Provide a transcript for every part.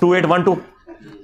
2812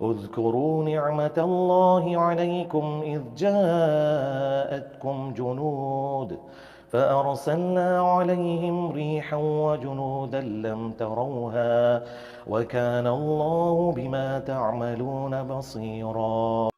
اذكروا نعمة الله عليكم إذ جاءتكم جنود فأرسلنا عليهم ريحا وجنودا لم تروها وكان الله بما تعملون بصيرا.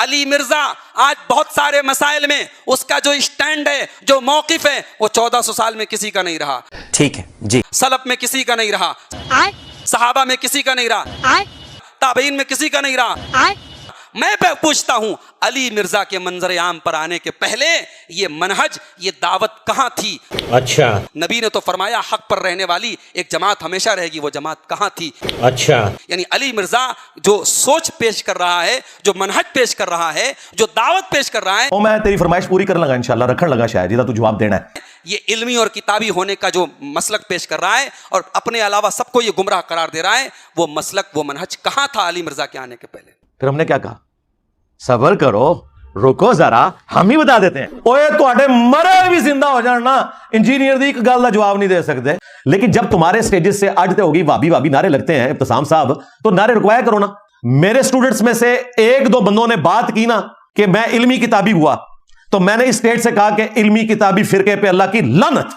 علی مرزا آج بہت سارے مسائل میں اس کا جو اسٹینڈ ہے، جو موقف ہے، وہ 1400 سال میں کسی کا نہیں رہا، ٹھیک ہے جی، سلف میں کسی کا نہیں رہا، صحابہ میں کسی کا نہیں رہا، تابعین میں کسی کا نہیں رہا۔ میں پوچھتا ہوں، علی مرزا کے منظر عام پر آنے کے پہلے یہ منہج، یہ دعوت کہاں تھی؟ اچھا نبی نے تو فرمایا حق پر رہنے والی ایک جماعت ہمیشہ رہے گی، وہ جماعت کہاں تھی؟ اچھا یعنی علی مرزا جو سوچ پیش کر رہا ہے، جو منہج پیش کر رہا ہے، جو دعوت پیش کر رہا ہے، میں تیری فرمائش پوری کرنے لگا، انشاءاللہ رکھن لگا، شاید جیسا تو جواب دینا ہے۔ یہ علمی اور کتابی ہونے کا جو مسلک پیش کر رہا ہے اور اپنے علاوہ سب کو یہ گمراہ قرار دے رہا ہے، وہ مسلک، وہ منہج کہاں تھا علی مرزا کے آنے کے پہلے؟ پھر ہم نے کیا کہا؟ صبر کرو، رکو ذرا، ہم ہی بتا دیتے ہیں۔ اوے تواڈے مرے بھی زندہ ہو جان نا، انجینئر دی ایک گل دا جواب نہیں دے سکتے، لیکن جب تمہارے سٹیجز سے اڈتے ہوگی وابی نعرے لگتے ہیں ابتسام صاحب، تو نعرے رکوایا کرو نا۔ میرے سٹوڈنٹس میں سے ایک دو بندوں نے بات کی نا کہ میں علمی کتابی ہوا، تو میں نے اس اسٹیٹ سے کہا کہ علمی کتابی فرقے پہ اللہ کی لعنت،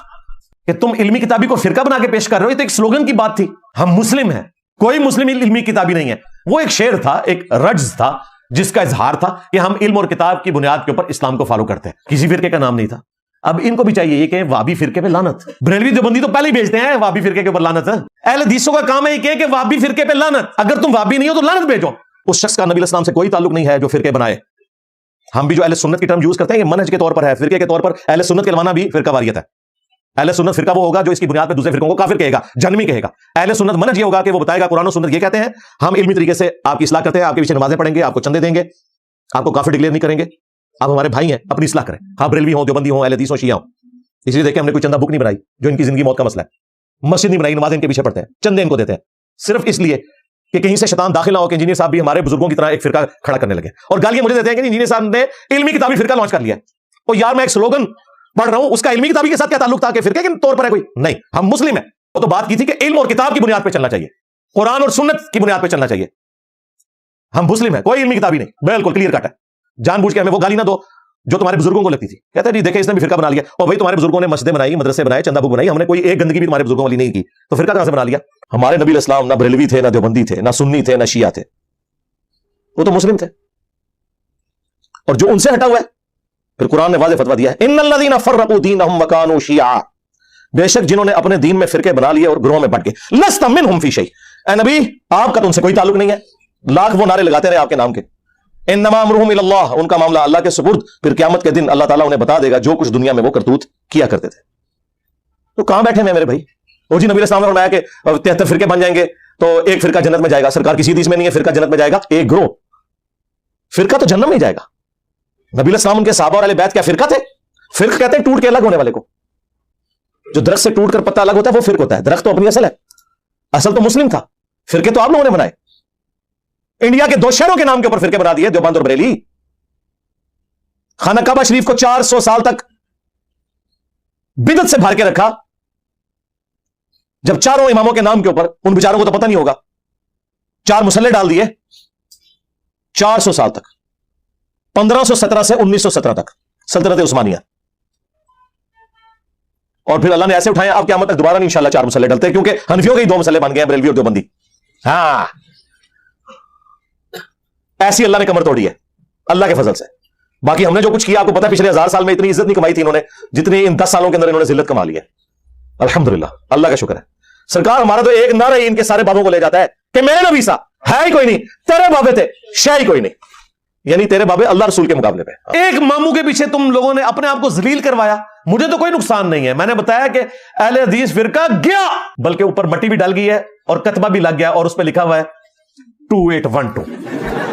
کہ تم علمی کتابی کو فرقہ بنا کے پیش کر رہے ہو۔ یہ تو ایک سلوگن کی بات تھی، ہم مسلم ہیں، کوئی مسلم علمی کتابی نہیں ہے۔ وہ ایک شعر تھا، ایک رجز تھا، جس کا اظہار تھا کہ ہم علم اور کتاب کی بنیاد کے اوپر اسلام کو فالو کرتے ہیں، کسی فرقے کا نام نہیں تھا۔ اب ان کو بھی چاہیے یہ کہ وہابی فرقے پہ لعنت، بریلوی دیوبندی تو پہلے ہی بھیجتے ہیں وہابی فرقے کے اوپر لعنت۔ اہل حدیثوں کا کام ہے یہ کہ وہابی فرقے پہ لعنت، اگر تم وہابی نہیں ہو تو لعنت بھیجو۔ اس شخص کا نبی علیہ السلام سے کوئی تعلق نہیں ہے جو فرقے بنائے۔ ہم بھی جو اہل سنت کی ٹرم یوز کرتے ہیں یہ منہج کے طور پر ہے، فرقے کے طور پر اہل سنت کہلوانا بھی فرقہ واریت ہے۔ اہل سنت فرقہ وہ ہوگا جو اس کی بنیاد پہ دوسرے فرقوں کو کافر کہے گا، جہنمی کہے گا۔ اہل سنت منہج یہ ہوگا کہ وہ بتائے گا قرآن و سنت یہ کہتے ہیں، ہم علمی طریقے سے آپ کی اصلاح کرتے ہیں، آپ کے پیچھے نمازیں پڑھیں گے، آپ کو چندے دیں گے، آپ کو کافر ڈکلیئر نہیں کریں گے، آپ ہمارے بھائی ہیں، اپنی اصلاح کریں، ہاں بریلوی ہوں، دیوبندی ہوں، اہل حدیث ہوں، شیعہ ہوں۔ اس لیے دیکھیں ہم نے کوئی چندہ بک نہیں بنائی جو ان کی زندگی موت کا مسئلہ ہے، مسجد نہیں بنائی، نمازیں ان کے پیچھے پڑھتے ہیں، چندے ان کو دیتے ہیں، صرف اس لیے کہ کہیں سے شیطان داخل نہ ہو کہ انجینئر صاحب بھی ہمارے بزرگوں کی طرح ایک فرقہ کھڑا کرنے لگے، اور گالیاں مجھے دیتے ہیں کہ انجینئر صاحب نے علمی کتابی فرقہ لانچ کر لیا ہے۔ اور یار میں ایک سلوگن پڑھ رہا ہوں، اس کا علمی کتابی کے ساتھ کیا تعلق تھا کہ فرقے کے طور پر ہے کوئی؟ نہیں، ہم مسلم ہیں۔ وہ تو بات کی تھی کہ علم اور کتاب کی بنیاد پہ چلنا چاہیے، قرآن اور سنت کی بنیاد پہ چلنا چاہیے۔ ہم مسلم ہیں، کوئی علمی کتابی نہیں، بالکل کلیئر کٹ ہے۔ جان بوجھ کے ہمیں وہ گالی نہ دو جو تمہارے بزرگوں کو لگتی تھی، کہتے ہیں جی دیکھیں اس نے بھی فرقہ بنا لیا، اور بھائی تمہارے بزرگوں نے مسجدیں بنائی، مدرسے بنائے، چندہ بک بنائی، ہم نے کوئی ایک گندگی بھی تمہارے بزرگوں والی نہیں کی، تو فرقہ کہاں سے بنا لیا؟ ہمارے نبی علیہ السلام نہ بریلوی تھے، نہ دیوبندی تھے، نہ سنی تھے، نہ شیعہ تھے، وہ تو مسلم تھے۔ اور جو ان سے ہٹا ہوا ہے، پھر قرآن نے واضح فتویٰ دیا ہے، ان الذین فرقوا دینہم وکانوا شیعا، بے شک جنہوں نے اپنے دین میں فرقے بنا لیے اور گروہوں میں بٹ گئے، لست منہم فی شیء، اے نبی آپ کا تو ان سے کوئی تعلق نہیں ہے۔ لاکھ وہ نعرے لگاتے رہے آپ کے نام کے، انما امرهم الی اللہ، ان کا معاملہ اللہ کے سپرد، پھر قیامت کے دن اللہ تعالیٰ انہیں بتا دے گا جو کچھ دنیا میں وہ کرتوت کیا کرتے تھے۔ تو کہاں بیٹھے ہیں میرے بھائی؟ اور جی نبی علیہ السلام نے فرمایا کہ 73 فرقے بن جائیں گے تو ایک فرقہ جنت میں جائے گا، سرکار کسی حدیث میں نہیں ہے فرقہ جنت میں جائے گا، ایک گروہ، فرقہ تو جنت میں ہی جائے گا۔ نبی علیہ السلام ان کے صحابہ اور اہل بیت کیا فرقہ تھے؟ فرق کہتے ہیں ٹوٹ کے الگ ہونے والے کو، جو درخت سے ٹوٹ کر پتا الگ ہوتا ہے وہ فرق ہوتا ہے، درخت تو اپنی اصل ہے، اصل تو مسلم تھا، فرقے تو آپ لوگوں نے بنائے۔ انڈیا کے 2 شہروں کے نام کے اوپر فرقے بنا دیے، دیوبند اور بریلی۔ خانہ کعبہ شریف کو 400 سال تک بدعت سے بھر کے رکھا، جب چاروں اماموں کے نام کے اوپر، ان بیچاروں کو تو پتہ نہیں ہوگا، 4 مسلح ڈال دیے 400 سال تک، 1517 سے 1917 تک سلطنت عثمانیہ، اور پھر اللہ نے ایسے اٹھائے اب قیامت تک دوبارہ نہیں انشاءاللہ 4 مسلح ڈلتے، کیونکہ حنفیوں کے ہی 2 مسلح بن گئے ہیں، بریلوی اور دیوبندی۔ ہاں ایسی اللہ نے کمر توڑی ہے اللہ کے فضل سے۔ باقی ہم نے جو کچھ کیا آپ کو پتا، پچھلے 1000 سال میں اتنی عزت نہیں کمائی تھی انہوں نے جتنی ان 10 سالوں کے اندر انہوں نے ذلت کما لی ہے، الحمدللہ، اللہ کا شکر ہے۔ سرکار ہمارا تو ایک نعرہ ہی ان کے سارے بابوں کو لے جاتا ہے کہ میرے نبی سا ہے ہی کوئی نہیں، تیرے بابے تھے شے ہی کوئی نہیں، یعنی تیرے بابے اللہ رسول کے مقابلے پہ۔ ایک ماموں کے پیچھے تم لوگوں نے اپنے آپ کو ذلیل کروایا، مجھے تو کوئی نقصان نہیں ہے، میں نے بتایا کہ اہل حدیث فرقہ گیا، بلکہ اوپر مٹی بھی ڈال گئی ہے اور کتبہ بھی لگ گیا اور اس پہ لکھا ہوا ہے 2812۔